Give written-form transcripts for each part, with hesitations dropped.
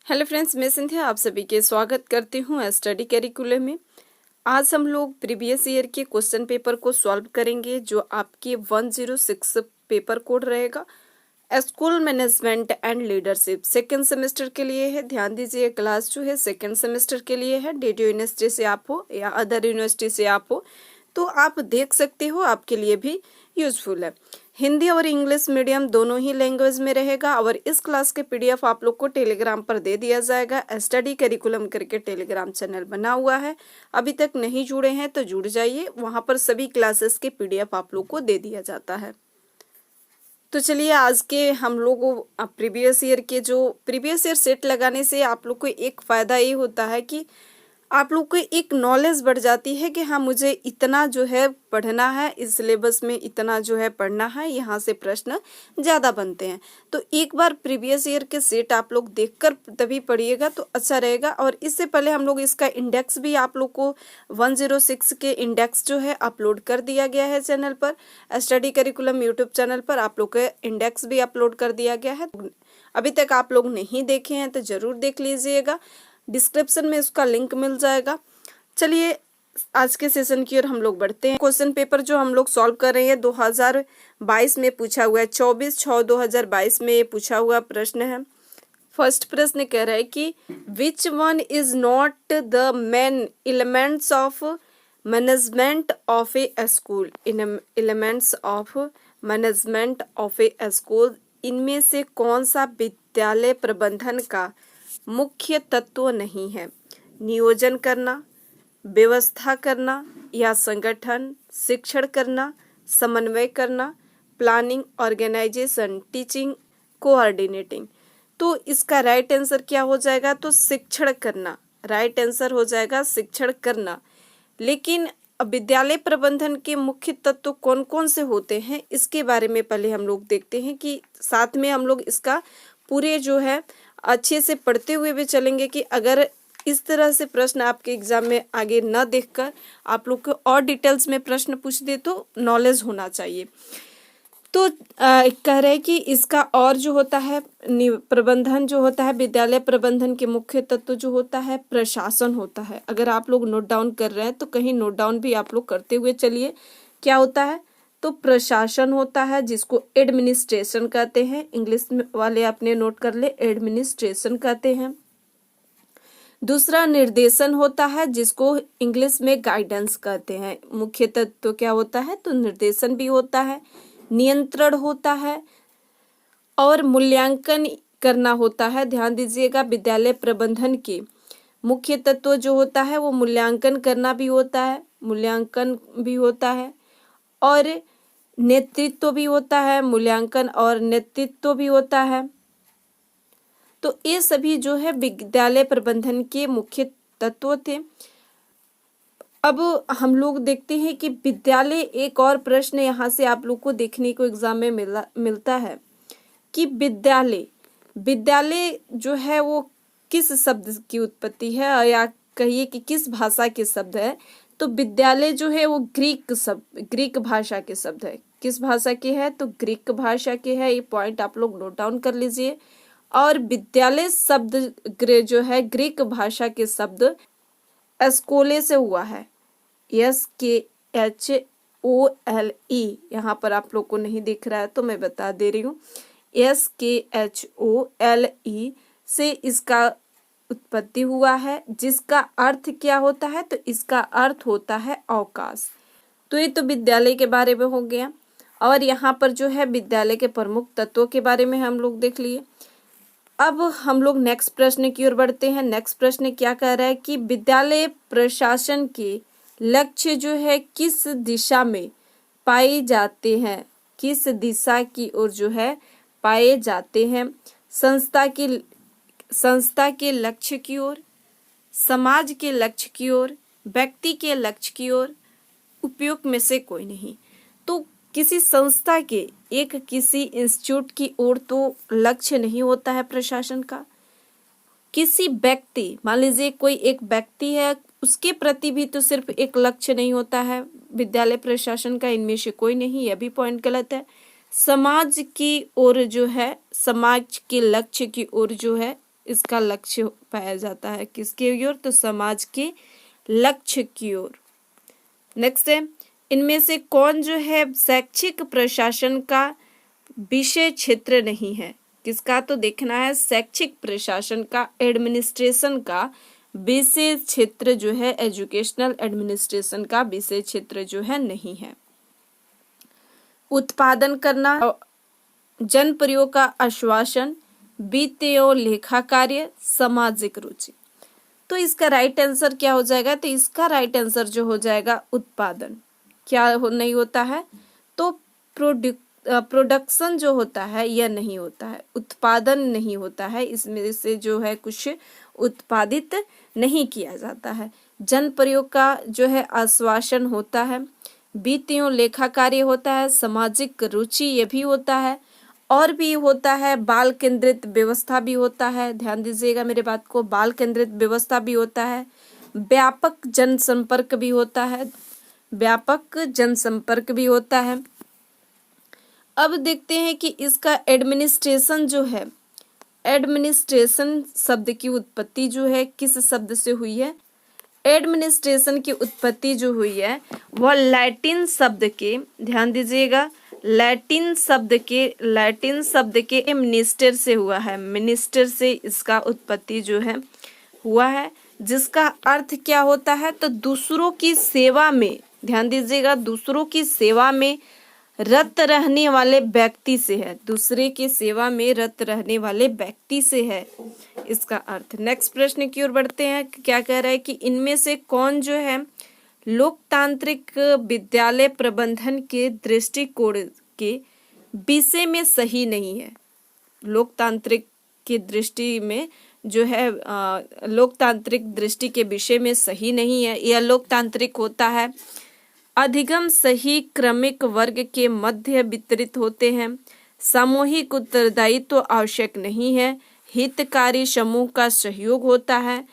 Hello friends, मैं सिंधिया आप सभी के स्वागत करती हूँ स्टडी करिकुलम में। आज हम लोग प्रीवियस ईयर के क्वेश्चन पेपर को सॉल्व करेंगे जो आपके 106 पेपर कोड रहेगा। School management and leadership second semester के लिए है। ध्यान दीजिए, क्लास जो है सेकेंड सेमेस्टर के लिए है। डीडीयू यूनिवर्सिटी से आप हो या अदर यूनिवर्सिटी से आप हो तो आप देख सकते हो, आपके लिए भी यूजफुल है। हिंदी और इंग्लिश मीडियम दोनों ही लैंग्वेज में रहेगा और इस क्लास के पीडीएफ आप लोग को टेलीग्राम पर दे दिया जाएगा। स्टडी करिकुलम करके टेलीग्राम चैनल बना हुआ है, अभी तक नहीं जुड़े हैं तो जुड़ जाइए, वहां पर सभी क्लासेस के पीडीएफ आप लोग को दे दिया जाता है। तो चलिए, आज के हम लोग प्रीवियस ईयर सेट लगाने से आप लोग को एक फायदा ये होता है कि आप लोग को एक नॉलेज बढ़ जाती है कि हाँ, मुझे इतना जो है पढ़ना है, इस सिलेबस में इतना जो है पढ़ना है, यहाँ से प्रश्न ज़्यादा बनते हैं। तो एक बार प्रीवियस ईयर के सेट आप लोग देखकर तभी पढ़िएगा तो अच्छा रहेगा। और इससे पहले हम लोग इसका इंडेक्स भी आप लोग को 106 के इंडेक्स जो है अपलोड कर दिया गया है चैनल पर। स्टडी करिकुलम यूट्यूब चैनल पर आप लोग के इंडेक्स भी अपलोड कर दिया गया है। अभी तक आप लोग नहीं देखे हैं तो ज़रूर देख लीजिएगा, डिस्क्रिप्शन में उसका लिंक मिल जाएगा। चलिए, आज के सेशन की ओर हम लोग बढ़ते हैं। क्वेश्चन पेपर जो हम लोग सॉल्व कर रहे हैं 2022 में पूछा हुआ है, 24/6/2022 में ये पूछा हुआ प्रश्न है। फर्स्ट प्रश्न कह रहा है कि which one is not the main elements of management of A school. Elements of management of A school, इनमें से कौन सा विद्यालय प्रबंधन का मुख्य तत्व नहीं है। नियोजन करना, व्यवस्था करना या संगठन, शिक्षण करना, समन्वय करना, प्लानिंग, ऑर्गेनाइजेशन, टीचिंग, कोऑर्डिनेटिंग। तो इसका राइट आंसर क्या हो जाएगा? तो शिक्षण करना राइट आंसर हो जाएगा, शिक्षण करना। लेकिन विद्यालय प्रबंधन के मुख्य तत्व कौन कौन से होते हैं इसके बारे में पहले हम लोग देखते हैं, कि साथ में हम लोग इसका पूरे जो है अच्छे से पढ़ते हुए भी चलेंगे कि अगर इस तरह से प्रश्न आपके एग्जाम में आगे न देखकर आप लोग को और डिटेल्स में प्रश्न पूछ दे तो नॉलेज होना चाहिए। तो कह रहे हैं कि इसका और जो होता है प्रबंधन जो होता है, विद्यालय प्रबंधन के मुख्य तत्व जो होता है प्रशासन होता है। अगर आप लोग नोट डाउन कर रहे हैं तो कहीं नोट डाउन भी आप लोग करते हुए चलिए। क्या होता है? तो प्रशासन होता है, जिसको एडमिनिस्ट्रेशन कहते हैं। इंग्लिश वाले आपने नोट कर ले, एडमिनिस्ट्रेशन कहते हैं। दूसरा निर्देशन होता है, जिसको इंग्लिश में गाइडेंस कहते हैं। मुख्य तत्व क्या होता है? तो निर्देशन भी होता है, नियंत्रण होता है और मूल्यांकन करना होता है। ध्यान दीजिएगा, विद्यालय प्रबंधन के मुख्य तत्व जो होता है वो मूल्यांकन करना भी होता है, मूल्यांकन भी होता है और नेतृत्व भी होता है, मूल्यांकन और नेतृत्व भी होता है। तो ये सभी जो है विद्यालय प्रबंधन के मुख्य तत्व थे। अब हम लोग देखते हैं कि विद्यालय, एक और प्रश्न यहाँ से आप लोग को देखने को एग्जाम में मिलता है कि विद्यालय जो है वो किस शब्द की उत्पत्ति है, या कहिए कि किस भाषा के शब्द है। तो विद्यालय जो है वो ग्रीक भाषा के शब्द है। किस भाषा के है? तो ग्रीक भाषा के है। ये पॉइंट आप लोग नोट डाउन कर लीजिए। और विद्यालय शब्द जो है ग्रीक भाषा के शब्द स्कोले से हुआ है, SKHOLE। यहाँ पर आप लोग को नहीं दिख रहा है तो मैं बता दे रही हूँ, SKHOLE से इसका उत्पत्ति हुआ है, जिसका अर्थ क्या होता है? तो इसका अर्थ होता है अवकाश। तो ये तो विद्यालय के बारे में हो गया। और यहाँ पर जो है विद्यालय के प्रमुख तत्वों के बारे में हम लोग देख लिए। अब हम लोग नेक्स्ट प्रश्न की ओर बढ़ते हैं। नेक्स्ट प्रश्न क्या कह रहा है कि विद्यालय प्रशासन के लक्ष्य जो है किस दिशा में पाए जाते हैं? किस दिशा की ओर जो है पाए जाते हैं? संस्था के लक्ष्य की ओर, समाज के लक्ष्य की ओर, व्यक्ति के लक्ष्य की ओर, उपयुक्त में से कोई नहीं। तो किसी संस्था के, किसी इंस्टीट्यूट की ओर तो लक्ष्य नहीं होता है प्रशासन का। किसी व्यक्ति, मान लीजिए कोई एक व्यक्ति है, उसके प्रति भी तो सिर्फ एक लक्ष्य नहीं होता है विद्यालय प्रशासन का। इनमें से कोई नहीं, यह भी पॉइंट गलत है। समाज की ओर जो है, समाज के लक्ष्य की ओर जो है इसका लक्ष्य पाया जाता है। किसके ओर? तो समाज के लक्ष्य की ओर। नेक्स्ट है, इनमें से कौन जो है शैक्षिक प्रशासन का विषय क्षेत्र नहीं है? किसका? तो देखना है शैक्षिक प्रशासन का, एडमिनिस्ट्रेशन का विषय क्षेत्र जो है, एजुकेशनल एडमिनिस्ट्रेशन का विषय क्षेत्र जो है नहीं है। उत्पादन करना, जन प्रयोग का आश्वासन, वित्तीय और लेखा कार्य, सामाजिक रुचि। तो इसका राइट आंसर क्या हो जाएगा? तो इसका राइट आंसर जो हो जाएगा उत्पादन। नहीं होता है? तो प्रोडक्शन जो होता है यह नहीं होता है, उत्पादन नहीं होता है, इसमें से जो है कुछ उत्पादित नहीं किया जाता है। जन प्रयोग का जो है आश्वासन होता है, वित्तीय लेखा कार्य होता है, सामाजिक रुचि ये भी होता है, और भी होता है बाल केंद्रित व्यवस्था भी होता है। ध्यान दीजिएगा मेरे बात को, बाल केंद्रित व्यवस्था भी होता है, व्यापक जनसंपर्क भी होता है, व्यापक जनसंपर्क भी होता है। अब देखते हैं कि इसका एडमिनिस्ट्रेशन जो है, एडमिनिस्ट्रेशन शब्द की उत्पत्ति जो है किस शब्द से हुई है? एडमिनिस्ट्रेशन की उत्पत्ति जो हुई है वह लैटिन शब्द के, ध्यान दीजिएगा, लैटिन शब्द के मिनिस्टर से हुआ है। मिनिस्टर से इसका उत्पत्ति जो है हुआ है, जिसका अर्थ क्या होता है? तो दूसरों की सेवा में, ध्यान दीजिएगा, दूसरों की सेवा में रत रहने वाले व्यक्ति से है, दूसरे की सेवा में रत रहने वाले व्यक्ति से है इसका अर्थ। नेक्स्ट प्रश्न की ओर बढ़ते हैं। क्या कह रहा है कि इनमें से कौन जो है लोकतांत्रिक विद्यालय प्रबंधन के दृष्टिकोण के विषय में सही नहीं है? लोकतांत्रिक की दृष्टि में जो है लोकतांत्रिक दृष्टि के विषय में सही नहीं है। यह लोकतांत्रिक होता है, अधिगम सही क्रमिक वर्ग के मध्य वितरित होते हैं, सामूहिक उत्तरदायित्व आवश्यक नहीं है, हितकारी समूह का सहयोग होता है।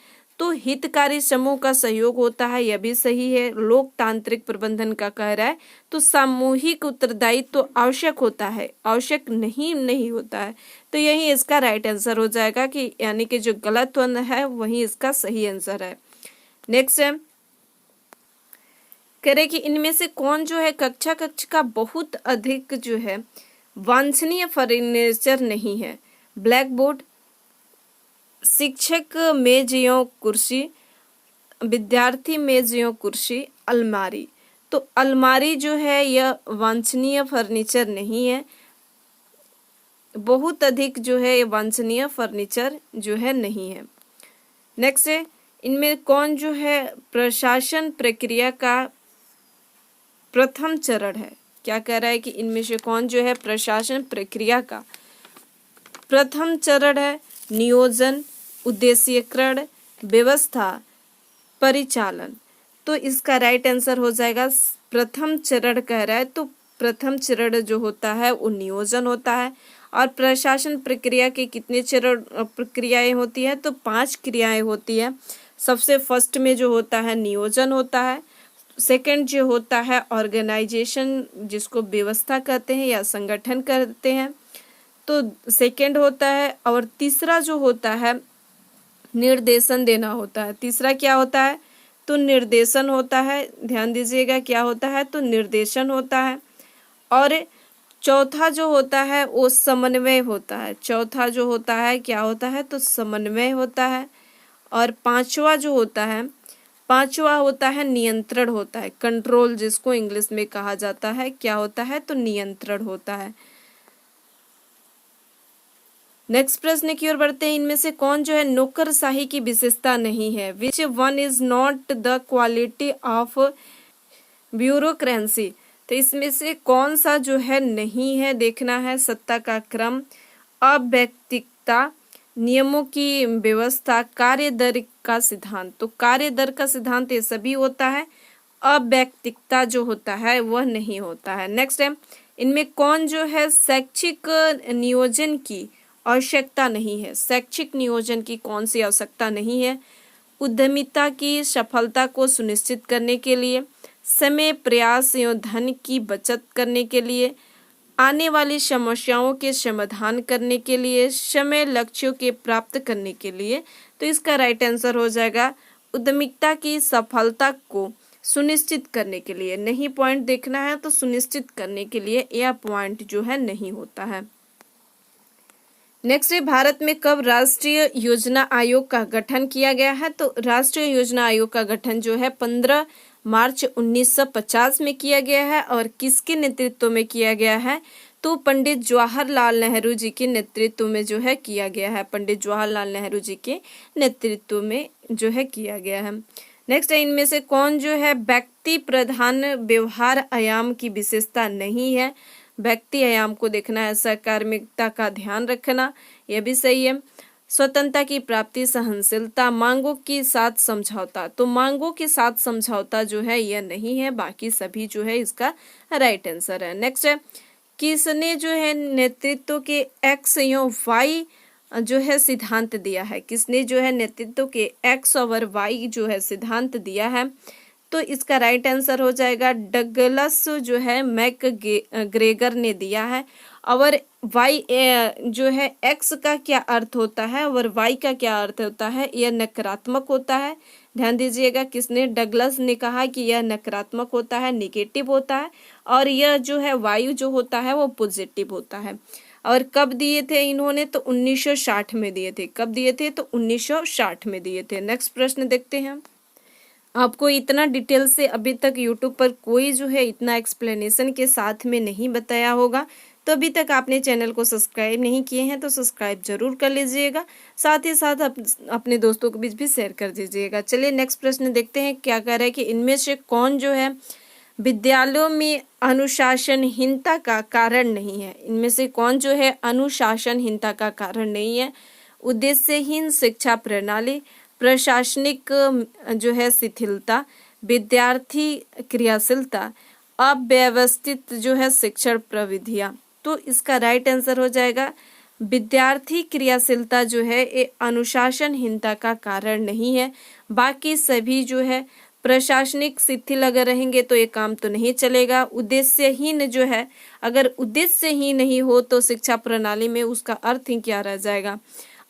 तो हितकारी समूह का सहयोग होता है, यह भी सही है। लोकतांत्रिक प्रबंधन का कह रहा है तो सामूहिक उत्तरदायित्व आवश्यक होता है, आवश्यक नहीं होता है। तो यही इसका राइट आंसर हो जाएगा, कि यानी कि जो गलत वन है वही इसका सही आंसर है। नेक्स्ट है, कह रहे कि इनमें से कौन जो है कक्षा का बहुत अधिक जो है वांछनीय फर्नीचर नहीं है? ब्लैक बोर्ड, शिक्षक मेज या कुर्सी, विद्यार्थी मेज या कुर्सी, अलमारी। तो अलमारी जो है यह वांछनीय फर्नीचर नहीं है, बहुत अधिक जो है ये वांछनीय फर्नीचर जो है नहीं है। नेक्स्ट है, इनमें कौन जो है प्रशासन प्रक्रिया का प्रथम चरण है? क्या कह रहा है कि इनमें से कौन जो है प्रशासन प्रक्रिया का प्रथम चरण है? नियोजन, उद्देश्यकरण, व्यवस्था, परिचालन। तो इसका राइट आंसर हो जाएगा प्रथम चरण कह रहा है, तो प्रथम चरण जो होता है वो नियोजन होता है। और प्रशासन प्रक्रिया के कितने चरण प्रक्रियाएं होती है? तो 5 क्रियाएं होती है। सबसे फर्स्ट में जो होता है नियोजन होता है, सेकंड जो होता है ऑर्गेनाइजेशन, जिसको व्यवस्था कहते हैं या संगठन कहते हैं, तो सेकंड होता है। और तीसरा जो होता है निर्देशन देना होता है। तीसरा क्या होता है? तो निर्देशन होता है। ध्यान दीजिएगा क्या होता है? तो निर्देशन होता है। और चौथा जो होता है वो समन्वय होता है। चौथा जो होता है क्या होता है? तो समन्वय होता है। और पांचवा जो होता है, पांचवा होता है नियंत्रण होता है, कंट्रोल जिसको इंग्लिश में कहा जाता है। क्या होता है? तो नियंत्रण होता है। नेक्स्ट प्रश्न की ओर बढ़ते हैं। इनमें से कौन जो है नौकरशाही की विशेषता नहीं है? Which one is not the quality of bureaucracy? तो इसमें से कौन सा जो है नहीं है? देखना है सत्ता का क्रम, अव्यक्तिकता, नियमों की व्यवस्था, कार्य दर का सिद्धांत। तो कार्य दर का सिद्धांत ये सभी होता है, अव्यक्तिकता जो होता है वह नहीं होता है। नेक्स्ट है, इनमें कौन जो है शैक्षिक नियोजन की आवश्यकता नहीं है? शैक्षिक नियोजन की कौन सी आवश्यकता नहीं है? उद्यमिता की सफलता को सुनिश्चित करने के लिए, समय, प्रयास एवं धन की बचत करने के लिए, आने वाली समस्याओं के समाधान करने के लिए, समय लक्ष्यों के प्राप्त करने के लिए। तो इसका राइट आंसर हो जाएगा उद्यमिता की सफलता को सुनिश्चित करने के लिए। नहीं पॉइंट देखना है तो सुनिश्चित करने के लिए यह पॉइंट जो है नहीं होता है। नेक्स्ट है, भारत में कब राष्ट्रीय योजना आयोग का गठन किया गया है? तो राष्ट्रीय योजना आयोग का गठन जो है 15 मार्च 1950 में किया गया है। और किसके नेतृत्व में किया गया है? तो पंडित जवाहरलाल नेहरू जी के नेतृत्व में जो है किया गया है। पंडित जवाहरलाल नेहरू जी के नेतृत्व में जो है किया गया है। नेक्स्ट है, इनमें से कौन जो है व्यक्ति प्रधान व्यवहार आयाम की विशेषता नहीं है? व्यक्ति आयाम को देखना है, सहकारिता का ध्यान रखना, यह भी सही है। स्वतंत्रता की प्राप्ति, सहनशीलता, मांगों के साथ समझौता। तो मांगों के साथ समझौता जो है यह नहीं है, बाकी सभी जो है इसका राइट आंसर है। नेक्स्ट है, किसने जो है नेतृत्व के एक्स या वाई जो है सिद्धांत दिया है? किसने जो है नेतृत्व के एक्स और वाई जो है सिद्धांत दिया है? तो इसका राइट आंसर हो जाएगा डगलस जो है मैकग्रेगर ने दिया है। और वाई जो है एक्स का क्या अर्थ होता है और वाई का क्या अर्थ होता है? यह नकारात्मक होता है। ध्यान दीजिएगा, किसने? डगलस ने कहा कि यह नकारात्मक होता है, नेगेटिव होता है। और यह जो है वायु जो होता है वो पॉजिटिव होता है। और कब दिए थे इन्होंने? तो 1960 में दिए थे। कब दिए थे? तो 1960 में दिए थे। नेक्स्ट प्रश्न देखते हैं। आपको इतना डिटेल से अभी तक यूट्यूब पर कोई जो है इतना एक्सप्लेनेशन के साथ में नहीं बताया होगा। तो अभी तक आपने चैनल को सब्सक्राइब नहीं किए हैं तो सब्सक्राइब जरूर कर लीजिएगा, साथ ही साथ अपने दोस्तों के बीच भी शेयर कर दीजिएगा। चलिए नेक्स्ट प्रश्न देखते हैं, क्या कह रहा है कि इनमें से कौन जो है विद्यालयों में अनुशासनहीनता का कारण नहीं है? इनमें से कौन जो है अनुशासनहीनता का कारण नहीं है? उद्देश्यहीन शिक्षा प्रणाली, प्रशासनिक जो है शिथिलता, विद्यार्थी क्रियाशीलता, अव्यवस्थित जो है शिक्षण प्रविधियां। तो इसका राइट आंसर हो जाएगा विद्यार्थी क्रियाशीलता जो है ये अनुशासनहीनता का कारण नहीं है। बाकी सभी जो है प्रशासनिक शिथिल अगर रहेंगे तो ये काम तो नहीं चलेगा। उद्देश्यहीन जो है, अगर उद्देश्य ही नहीं हो तो शिक्षा प्रणाली में उसका अर्थ ही क्या रह जाएगा?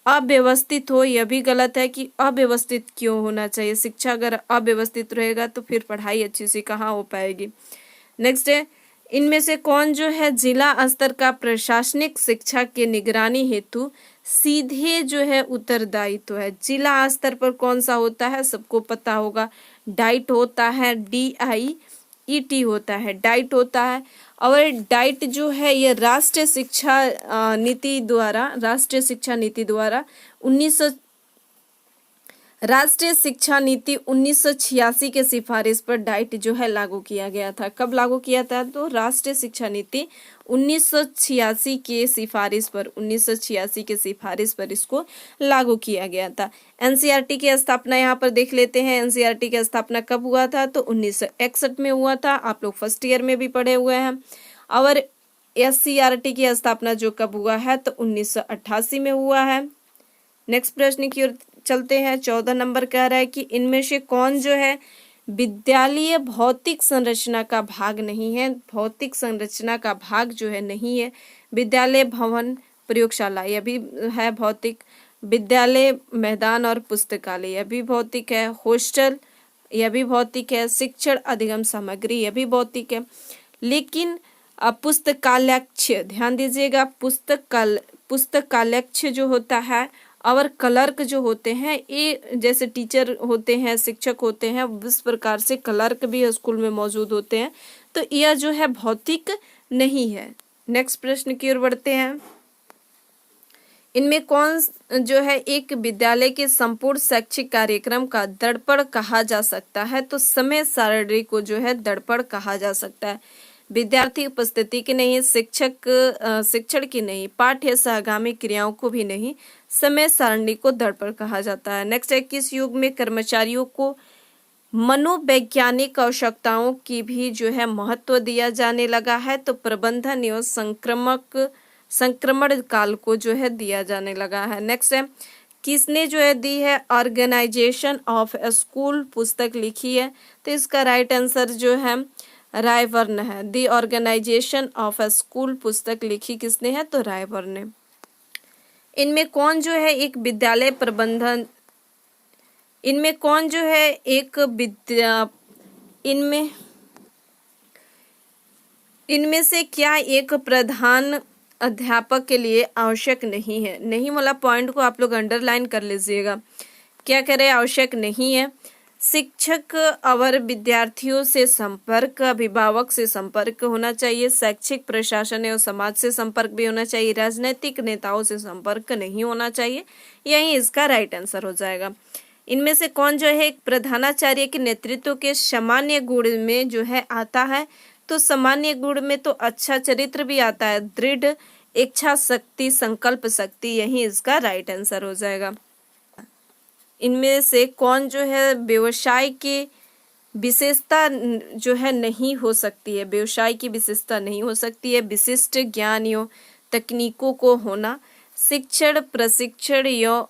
अव्यवस्थित हो, यह भी गलत है कि अव्यवस्थित क्यों होना चाहिए। शिक्षा अगर अव्यवस्थित रहेगा तो फिर पढ़ाई अच्छी से कहाँ हो पाएगी। नेक्स्ट है, इनमें से कौन जो है जिला स्तर का प्रशासनिक शिक्षा के निगरानी हेतु सीधे जो है उत्तरदायित्व है? जिला स्तर पर कौन सा होता है? सबको पता होगा, डाइट होता है, DIET होता है, डाइट होता है। और डाइट जो है ये राष्ट्रीय शिक्षा नीति द्वारा 1986 के सिफारिश पर डाइट जो है लागू किया गया था। कब लागू किया था? तो राष्ट्रीय शिक्षा नीति 1986 के सिफारिश पर इसको लागू किया गया था। NCERT की स्थापना यहाँ पर देख लेते हैं। NCERT की स्थापना कब हुआ था? तो 1961 में हुआ था। आप लोग फर्स्ट ईयर में भी पढ़े हुए हैं। और SCERT की स्थापना जो कब हुआ है? तो 1988 में हुआ है। नेक्स्ट प्रश्न की ओर चलते हैं। 14 नंबर कह रहा है कि इनमें से कौन जो है विद्यालय भौतिक संरचना का भाग नहीं है? भौतिक संरचना का भाग जो है नहीं है। विद्यालय भवन, प्रयोगशाला यह भी है भौतिक। विद्यालय मैदान और पुस्तकालय यह भी भौतिक है। हॉस्टल यह भी भौतिक है। शिक्षण अधिगम सामग्री यह भी भौतिक है। लेकिन पुस्तकालयक्ष, ध्यान दीजिएगा, पुस्तकालयक्ष जो होता है और क्लर्क जो होते हैं, ये जैसे टीचर होते हैं, शिक्षक होते हैं, इस प्रकार से क्लर्क भी स्कूल में मौजूद होते हैं। तो यह जो है भौतिक नहीं है। नेक्स्ट प्रश्न की ओर बढ़ते हैं। इनमें कौन जो है एक विद्यालय के संपूर्ण शैक्षिक कार्यक्रम का दर्पण कहा जा सकता है? तो समय सारणी को जो है दर्पण कहा जा सकता है। विद्यार्थी उपस्थिति की नहीं, शिक्षण की नहीं, पाठ्य सहगामी क्रियाओं को भी नहीं, समय सारणी को दर्पण कहा जाता है। नेक्स्ट है, किस युग में कर्मचारियों को मनोवैज्ञानिक आवश्यकताओं की भी जो है महत्व दिया जाने लगा है? तो प्रबंधन एवं संक्रमण काल को जो है दिया जाने लगा है। नेक्स्ट है, किसने जो है दी है ऑर्गेनाइजेशन ऑफ स्कूल पुस्तक लिखी है? तो इसका राइट आंसर जो है रायवर्न है। The organisation of a school पुस्तक लिखी किसने है? तो रायवर्न ने। इनमें कौन जो है एक विद्यालय प्रबंधन, इनमें कौन जो है एक विद्या, इनमें इनमें से क्या एक प्रधान अध्यापक के लिए आवश्यक नहीं है? नहीं वाला पॉइंट को आप लोग अंडरलाइन कर लीजिएगा। क्या करें? आवश्यक नहीं है। शिक्षक और विद्यार्थियों से संपर्क, अभिभावक से संपर्क होना चाहिए, शैक्षिक प्रशासन एवं समाज से संपर्क भी होना चाहिए, राजनीतिक नेताओं से संपर्क नहीं होना चाहिए। यही इसका राइट आंसर हो जाएगा। इनमें से कौन जो है एक प्रधानाचार्य के नेतृत्व के सामान्य गुण में जो है आता है? तो सामान्य गुण में तो अच्छा चरित्र भी आता है, दृढ़ इच्छा शक्ति, संकल्प शक्ति, यही इसका राइट आंसर हो जाएगा। इनमें से कौन जो है व्यवसाय की विशेषता जो है नहीं हो सकती है? व्यवसाय की विशेषता नहीं हो सकती है। विशिष्ट ज्ञान एवं तकनीकों को होना, शिक्षण प्रशिक्षण एवं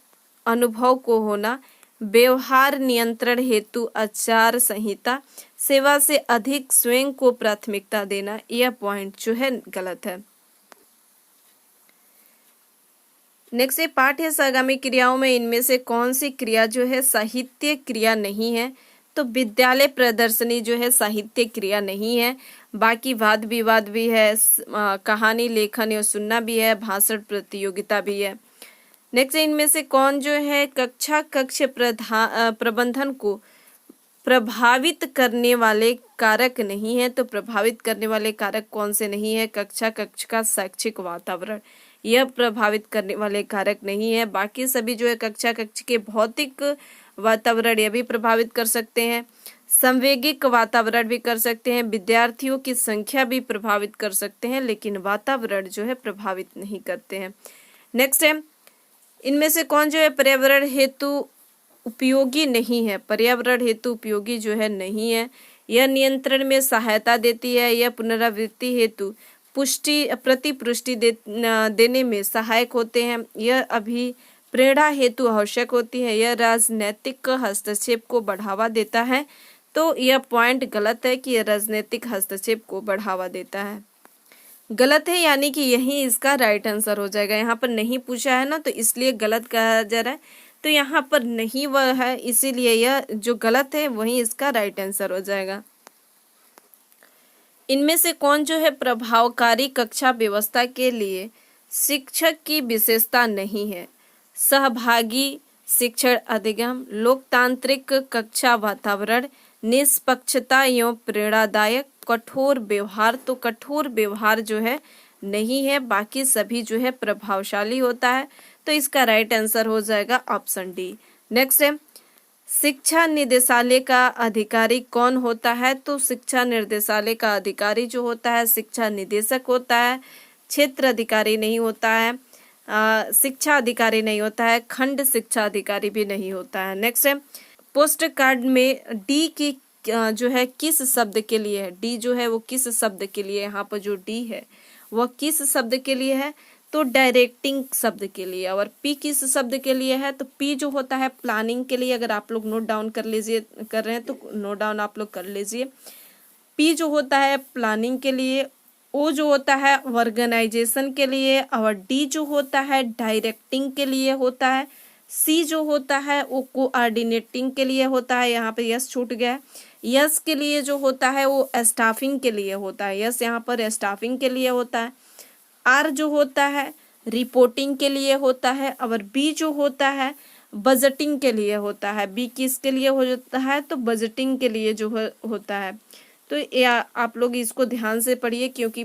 अनुभव को होना, व्यवहार नियंत्रण हेतु आचार संहिता, सेवा से अधिक स्वयं को प्राथमिकता देना, यह पॉइंट जो है गलत है। नेक्स्ट है पाठ्य आगामी क्रियाओं में इनमें से कौन सी क्रिया जो है साहित्य क्रिया नहीं है? तो विद्यालय प्रदर्शनी जो है साहित्य क्रिया नहीं है। बाकी वाद विवाद भी है, कहानी लेखन या सुनना भी है, भाषण प्रतियोगिता भी है। नेक्स्ट इनमें से कौन जो है कक्ष प्रबंधन को प्रभावित करने वाले कारक नहीं है? तो प्रभावित करने वाले कारक कौन से नहीं है? कक्ष का शैक्षिक वातावरण, यह प्रभावित करने वाले कारक नहीं है। बाकी सभी जो है कक्ष के भौतिक वातावरण यह भी प्रभावित कर सकते हैं, संवेगिक वातावरण भी कर सकते हैं, विद्यार्थियों की संख्या भी प्रभावित कर सकते हैं, लेकिन वातावरण जो है प्रभावित नहीं करते हैं। नेक्स्ट है इनमें से कौन जो है पर्यावरण हेतु उपयोगी नहीं है? पर्यावरण हेतु उपयोगी जो है नहीं है। यह नियंत्रण में सहायता देती है, यह पुनरावृत्ति हेतु प्रतिपुष्टि देने में सहायक होते हैं, यह अभी प्रेरणा हेतु आवश्यक होती है, यह राजनीतिक हस्तक्षेप को बढ़ावा देता है। तो यह पॉइंट गलत है कि यह राजनीतिक हस्तक्षेप को बढ़ावा देता है, गलत है, यानी कि यही इसका राइट आंसर हो जाएगा। यहाँ पर नहीं पूछा है ना, तो इसलिए गलत कहा जा रहा है। तो यहाँ पर नहीं वह है, इसीलिए यह जो गलत है वही इसका राइट आंसर हो जाएगा। इनमें से कौन जो है प्रभावकारी कक्षा व्यवस्था के लिए शिक्षक की विशेषता नहीं है? सहभागी शिक्षण अधिगम, लोकतांत्रिक कक्षा वातावरण, निष्पक्षता एवं प्रेरणादायक, कठोर व्यवहार। तो कठोर व्यवहार जो है नहीं है, बाकी सभी जो है प्रभावशाली होता है। तो इसका राइट आंसर हो जाएगा ऑप्शन डी। नेक्स्ट है शिक्षा निदेशालय का अधिकारी कौन होता है? तो शिक्षा निर्देशालय का अधिकारी जो होता है शिक्षा निदेशक होता है, क्षेत्र अधिकारी नहीं होता है, शिक्षा अधिकारी नहीं होता है, खंड शिक्षा अधिकारी भी नहीं होता है। नेक्स्ट है पोस्ट कार्ड में डी की जो है किस शब्द के लिए है? डी जो है वो किस शब्द के लिए? यहाँ पर जो डी है वह किस शब्द के लिए है? तो डायरेक्टिंग शब्द के लिए। और पी किस शब्द के लिए है? तो पी जो होता है प्लानिंग के लिए। अगर आप लोग नोट डाउन कर रहे हैं तो नोट डाउन आप लोग कर लीजिए। पी जो होता है प्लानिंग के लिए, ओ जो होता है ऑर्गेनाइजेशन के लिए, और डी जो होता है डायरेक्टिंग के लिए होता है, सी जो होता है वो कोऑर्डिनेटिंग के लिए होता है। यहाँ पे यस छूट गया है। यस के लिए जो होता है वो स्टाफिंग के लिए होता है, यस यहाँ पर स्टाफिंग के लिए होता है। आर जो होता है रिपोर्टिंग के लिए होता है, और बी जो होता है बजटिंग के लिए होता है। बी किसके लिए होता है? तो बजटिंग के लिए जो होता है। तो आप लोग इसको ध्यान से पढ़िए, क्योंकि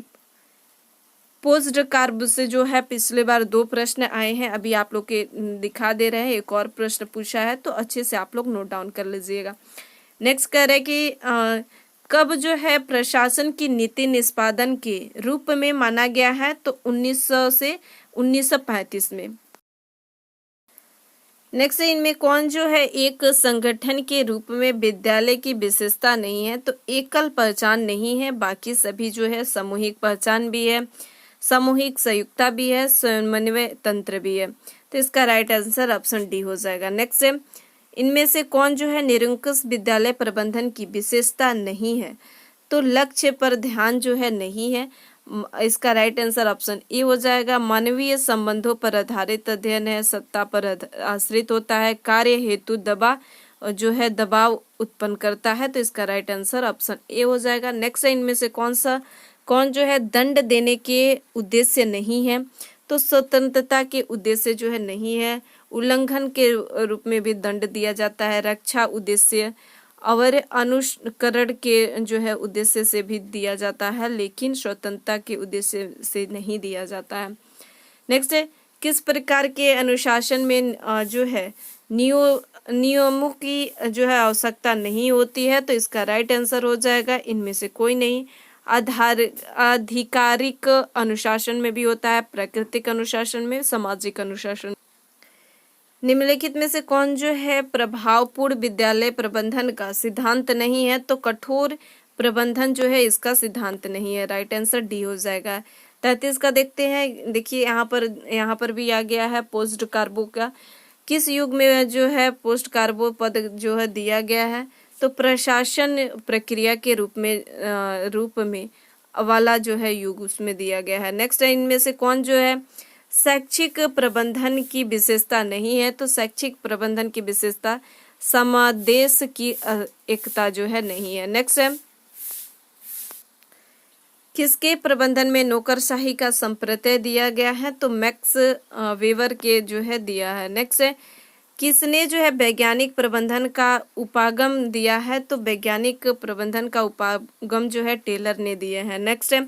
पोस्ट कार्ब से जो है पिछले बार 2 प्रश्न आए हैं, अभी आप लोग के दिखा दे रहे हैं। एक और प्रश्न पूछा है, तो अच्छे से आप लोग नोट डाउन कर लीजिएगा। नेक्स्ट कह रहे कि कब जो है प्रशासन की नीति निष्पादन के रूप में माना गया है? तो 1900 से 1935 में। नेक्स्ट इनमें कौन जो है एक संगठन के रूप में विद्यालय की विशेषता नहीं है? तो एकल पहचान नहीं है, बाकी सभी जो है सामूहिक पहचान भी है, सामूहिक संयुक्ता भी है, समन्वय तंत्र भी है। तो इसका राइट आंसर ऑप्शन डी हो जाएगा। नेक्स्ट है इनमें से कौन जो है निरंकुश विद्यालय प्रबंधन की विशेषता नहीं है? तो लक्ष्य पर ध्यान जो है नहीं है। इसका राइट आंसर ऑप्शन ए हो जाएगा। मानवीय संबंधों पर आधारित अध्ययन है, सत्ता पर आश्रित होता है, कार्य हेतु जो है दबाव उत्पन्न करता है, तो इसका राइट आंसर ऑप्शन ए हो जाएगा। नेक्स्ट है, इनमें से कौन जो है दंड देने के उद्देश्य नहीं है, तो स्वतंत्रता के उद्देश्य जो है नहीं है, उल्लंघन के रूप में भी दंड दिया जाता है, रक्षा उद्देश्य और अनुकरण के जो है उद्देश्य से भी दिया जाता है, लेकिन स्वतंत्रता के उद्देश्य से नहीं दिया जाता है। नेक्स्ट है, किस प्रकार के अनुशासन में जो है नियमों की जो है आवश्यकता नहीं होती है, तो इसका राइट आंसर हो जाएगा इनमें से कोई नहीं। आधिकारिक अनुशासन में भी होता है, प्राकृतिक अनुशासन में, सामाजिक अनुशासन। निम्नलिखित में से कौन जो है प्रभावपूर्ण विद्यालय प्रबंधन का सिद्धांत नहीं है, तो कठोर प्रबंधन जो है इसका सिद्धांत नहीं है। राइट आंसर डी हो जाएगा। 33 का देखते हैं। देखिए यहाँ पर भी आ गया है पोस्ट कार्बो का। किस युग में जो है पोस्ट कार्बो पद जो है दिया गया है, तो प्रशासन प्रक्रिया के रूप में वाला जो है युग उसमें दिया गया है। नेक्स्ट है, इनमें से कौन जो है शैक्षिक प्रबंधन की विशेषता नहीं है, तो शैक्षिक प्रबंधन की विशेषता समादेश की एकता जो है नहीं है। नेक्स्ट है, किसके प्रबंधन में नौकरशाही का संप्रत्यय दिया गया है, तो मैक्स वेबर के जो है दिया है। नेक्स्ट है, किसने जो है वैज्ञानिक प्रबंधन का उपागम दिया है, तो वैज्ञानिक प्रबंधन का उपागम जो है टेलर ने दिए हैं। नेक्स्ट है,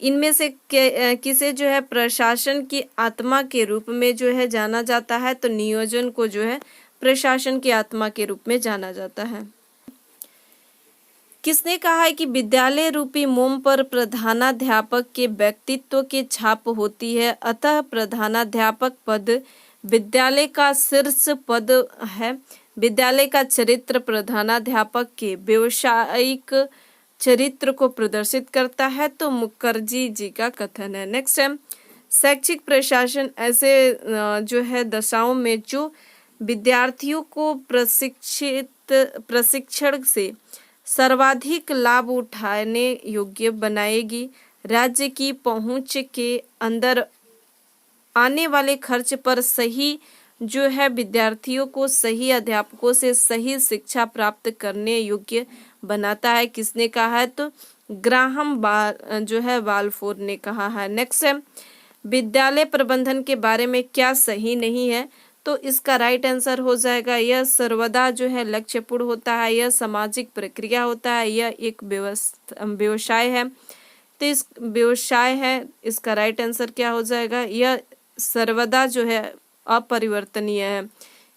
इनमें से किसे जो है प्रशासन की आत्मा के रूप में जो है जाना जाता है, तो नियोजन को जो है प्रशासन की आत्मा के रूप में जाना जाता है। किसने कहा है कि विद्यालय रूपी मोम पर प्रधानाध्यापक के व्यक्तित्व की छाप होती है, अतः प्रधानाध्यापक पद विद्यालय का शीर्ष पद है। विद्यालय का चरित्र प्रधानाध्यापक के व्यावसायिक चरित्र को प्रदर्शित करता है, तो मुखर्जी जी का कथन है। नेक्स्ट है, शैक्षिक प्रशासन ऐसे जो है दशाओं में जो विद्यार्थियों को प्रशिक्षण से सर्वाधिक लाभ उठाने योग्य बनाएगी, राज्य की पहुंच के अंदर आने वाले खर्च पर सही जो है विद्यार्थियों को सही अध्यापकों से सही शिक्षा प्राप्त करने योग्य बनाता है। किसने कहा है, तो ग्राहम जो है वाल्फोर ने कहा है। नेक्स्ट है, विद्यालय प्रबंधन के बारे में क्या सही नहीं है, तो इसका राइट आंसर हो जाएगा यह सर्वदा जो है लक्ष्यपूर्ण होता है, यह सामाजिक प्रक्रिया होता है, यह एक व्यवसाय है, तो इस व्यवसाय है। इसका राइट आंसर क्या हो जाएगा, यह सर्वदा जो है अपरिवर्तनीय है,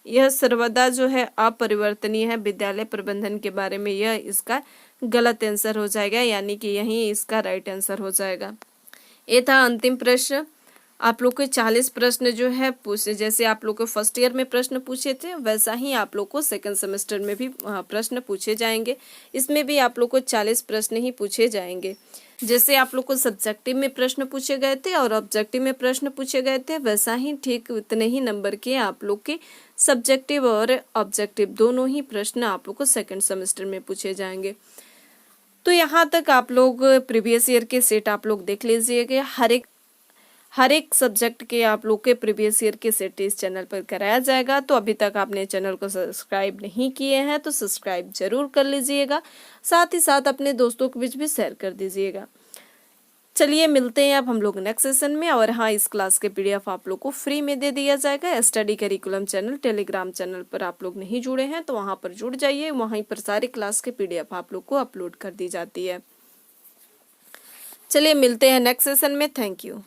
यह सर्वदा जो है अपरिवर्तनीय है। विद्यालय प्रबंधन के बारे में यह इसका गलत आंसर हो जाएगा, यानी कि यही इसका राइट आंसर हो जाएगा। ये था अंतिम प्रश्न। आप लोग के 40 प्रश्न जो है पूछे, जैसे आप लोग को फर्स्ट ईयर में प्रश्न पूछे थे वैसा ही आप लोग को सेकंड सेमेस्टर में भी प्रश्न पूछे जाएंगे। इसमें भी आप लोग को 40 प्रश्न ही पूछे जाएंगे। जैसे आप लोग को सब्जेक्टिव में प्रश्न पूछे गए थे और ऑब्जेक्टिव में प्रश्न पूछे गए थे, वैसा ही ठीक उतने ही नंबर के आप लोग के सब्जेक्टिव और ऑब्जेक्टिव दोनों ही प्रश्न आप लोग को सेकंड सेमेस्टर में पूछे जाएंगे। तो यहाँ तक आप लोग प्रीवियस ईयर के सेट आप लोग देख लीजिएगा। हर एक सब्जेक्ट के आप लोग के प्रीवियस ईयर के सेट इस चैनल पर कराया जाएगा। तो अभी तक आपने चैनल को सब्सक्राइब नहीं किए हैं तो सब्सक्राइब जरूर कर लीजिएगा, साथ ही साथ अपने दोस्तों के बीच भी शेयर कर दीजिएगा। चलिए मिलते हैं अब हम लोग नेक्स्ट सेशन में। और हाँ, इस क्लास के PDF आप लोग को फ्री में दे दिया जाएगा। Study curriculum channel Telegram channel पर आप लोग नहीं जुड़े हैं तो वहाँ पर जुड़ जाइए, वहीं पर सारी क्लास के PDF आप लोग को अपलोड कर दी जाती है। चलिए मिलते हैं नेक्स्ट सेशन में। Thank you.